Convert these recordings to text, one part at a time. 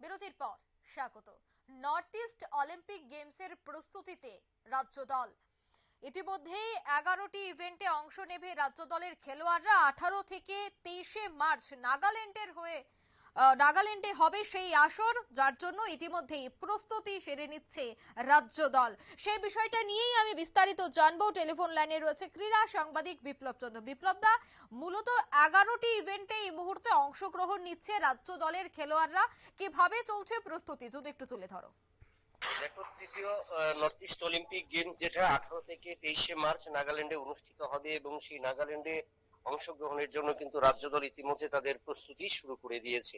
বিরতির পর স্বাগত। নর্থ ইস্ট অলিম্পিক গেমসের প্রস্তুতিতে রাজ্য দল ইতিমধ্যেই 11টি ইভেন্টে অংশ নেবে রাজ্য দলের খেলোয়াড়রা। 18 থেকে 23 মার্চ নাগাল্যান্ডে হবে সেই আসর, যার জন্য ইতিমধ্যেই প্রস্তুতি সেরে নিচ্ছে রাজ্য দল। সেই বিষয়টা নিয়েই আমি বিস্তারিত জানবো। টেলিফোন লাইনে রয়েছে ক্রীড়া সাংবাদিক বিপ্লব চন্দ্র। বিপ্লব দা, মূলত 11টি ইভেন্টে এই মুহূর্তে অংশগ্রহণ নিচ্ছে রাজ্য দলের খেলোয়াড়রা, কিভাবে চলছে প্রস্তুতি যদি একটু তুলে ধরো। দেখো, তৃতীয় নর্থ ইস্ট অলিম্পিক গেমস যেটা 18 থেকে 23 মার্চ নাগাল্যান্ডে অনুষ্ঠিত হবে এবং সেই নাগাল্যান্ডে অংশগ্রহণের জন্য কিন্তু রাজ্য দল ইতিমধ্যে তাদের প্রস্তুতি শুরু করে দিয়েছে।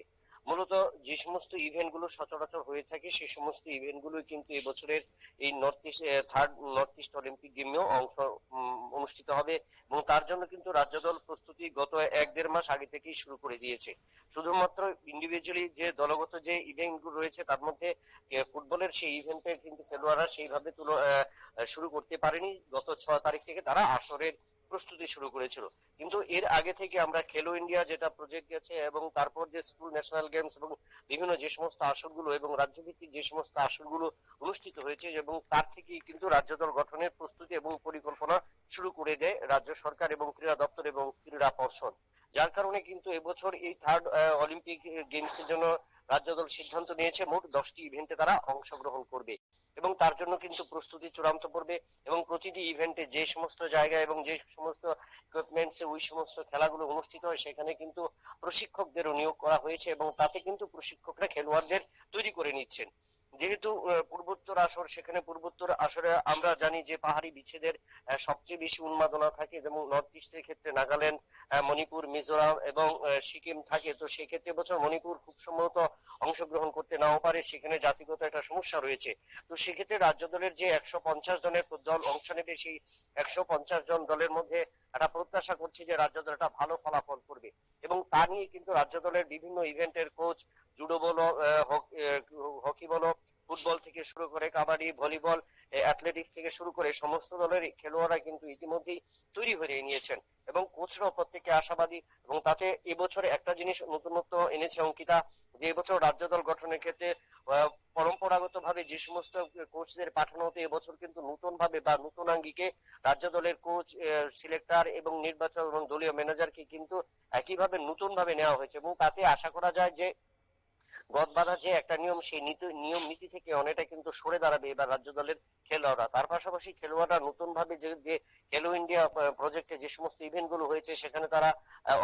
মূলত যে সমস্ত ইভেন্ট গুলো সচরাচর হয়ে থাকে সেই সমস্ত ইভেন্ট গুলো কিন্তু এবছরের এই থার্ড নর্থ ইস্ট অলিম্পিক গেমেও অনুষ্ঠিত হবে এবং তার জন্য কিন্তু রাজ্য দল প্রস্তুতি গত 1-1.5 মাস আগে থেকেই শুরু করে দিয়েছে। শুধুমাত্র ইন্ডিভিজুয়ালি যে দলগত যে ইভেন্ট গুলো রয়েছে তার মধ্যে ফুটবলের সেই ইভেন্টে কিন্তু খেলোয়াড়রা সেইভাবে শুরু করতে পারেনি। গত 6 তারিখ থেকে তারা আসরের প্রস্তুতি শুরু করেছিল, কিন্তু এর আগে থেকে আমরা খেলো ইন্ডিয়া যেটা প্রজেক্ট গেছে এবং তারপর যে স্কুল ন্যাশনাল গেমস এবং বিভিন্ন যে সমস্ত আসরগুলো এবং রাজ্যভিত্তিক যে সমস্ত আসরগুলো অনুষ্ঠিত হয়েছে এবং তার থেকেই কিন্তু রাজ্য দল গঠনের প্রস্তুতি এবং পরিকল্পনা শুরু করে দেয় রাজ্য সরকার এবং ক্রীড়া দপ্তর এবং ক্রীড়া পর্ষদ। যার কারণে কিন্তু এবছর এই থার্ড অলিম্পিক গেমস এর জন্য রাজ্য দল সিদ্ধান্ত নিয়েছে মোট 10টি ইভেন্টে তারা অংশগ্রহণ করবে এবং তার জন্য কিন্তু প্রস্তুতি চূড়ান্ত করবে এবং প্রতিটি ইভেন্টে যে সমস্ত জায়গায় এবং যে সমস্ত ইকুইপমেন্টস ওই সমস্ত খেলাগুলো অনুষ্ঠিত হয় সেখানে কিন্তু প্রশিক্ষকদেরও নিয়োগ করা হয়েছে এবং তাতে কিন্তু প্রশিক্ষকরা খেলোয়াড়দের তৈরি করে নিচ্ছেন। যেহেতু পূর্বোত্তর আসর, সেখানে পূর্বোত্তর আসরে আমরা জানি যে পাহাড়ি বিছেদের সবচেয়ে বেশি উন্মাদনা থাকে, যেমন নর্থ ইস্টের ক্ষেত্রে নাগাল্যান্ড, মণিপুর, মিজোরাম এবং সিকিম থাকে। তো সেক্ষেত্রে এবছর মণিপুর খুব সম্ভবত অংশগ্রহণ করতে নাও পারে, সেখানে জাতিগত একটা সমস্যা রয়েছে। তো সেক্ষেত্রে রাজ্য দলের যে 150 জনের দল অংশ নেবে সেই 150 জন দলের মধ্যে একটা প্রত্যাশা করছি যে রাজ্য দল একটা ভালো ফলাফল করবে এবং তা নিয়ে কিন্তু রাজ্য দলের বিভিন্ন ইভেন্টের কোচ, জুডো বলো, হকি বলো, ফুটবল থেকে শুরু করে কাবাডি, ভলিবল, অ্যাথলেটিক্স থেকে শুরু করে সমস্ত দলের খেলোয়াড়রা কিন্তু ইতিমধ্যেই তৈরি হয়ে নিয়েছেন এবং কোচরাও প্রত্যেকে আশাবাদী। এবং তাতে এবছরে একটা জিনিস নতুনত্ব এনেছে অঙ্কিতা, যে এবছর রাজ্য দল গঠনের ক্ষেত্রে পরম্পরাগত ভাবে যে সমস্ত কোচদের পাঠানো হতো, এবছর কিন্তু নতুন ভাবে বা নতুন আঙ্গিকে রাজ্য দলের কোচ, সিলেক্টর এবং নির্বাচক এবং দলীয় ম্যানেজারকে কিন্তু একইভাবে নতুন ভাবে নেওয়া হয়েছে এবং তাতে আশা করা যায় যে গদ বাঁধা যে একটা নিয়ম, সেই নিয়ম নীতি থেকে অনেকটা কিন্তু সরে দাঁড়াবে এবার রাজ্য দলের খেলোয়াড়রা। তার পাশাপাশি খেলোয়াড়রা নতুন ভাবে যে খেলো ইন্ডিয়া প্রজেক্টে যে সমস্ত ইভেন্ট গুলো হয়েছে সেখানে তারা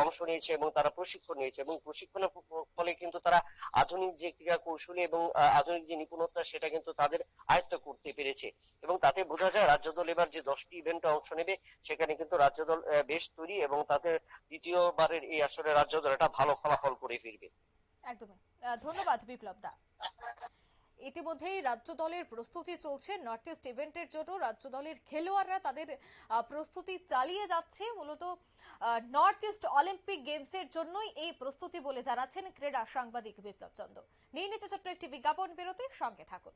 অংশ নিয়েছে এবং তারা প্রশিক্ষণ নিয়েছে এবং প্রশিক্ষণের ফলে কিন্তু তারা আধুনিক যে ক্রীড়া কৌশলী এবং আধুনিক যে নিপুণতা সেটা কিন্তু তাদের আয়ত্ত করতে পেরেছে এবং তাতে বোঝা যায় রাজ্য দল এবার যে 10টি ইভেন্টে অংশ নেবে সেখানে কিন্তু রাজ্য দল বেশ তৈরি এবং তাদের দ্বিতীয়বারের এই আসরে রাজ্য দল একটা ভালো ফলাফল করে ফিরবে। একদমই। ধন্যবাদ বিপ্লব দা। ইতিমধ্যেই রাজ্য দলের প্রস্তুতি চলছে নর্থ ইস্ট ইভেন্টের জন্য। রাজ্য দলের খেলোয়াড়রা তাদের প্রস্তুতি চালিয়ে যাচ্ছে। মূলত নর্থ ইস্ট অলিম্পিক গেমসের জন্যই এই প্রস্তুতি বলে জানাচ্ছেন ক্রীড়া সাংবাদিক বিপ্লব চন্দ্র। নিয়ে নিচ্ছে ছোট্ট একটি বিজ্ঞাপন বিরতি, সঙ্গে থাকুন।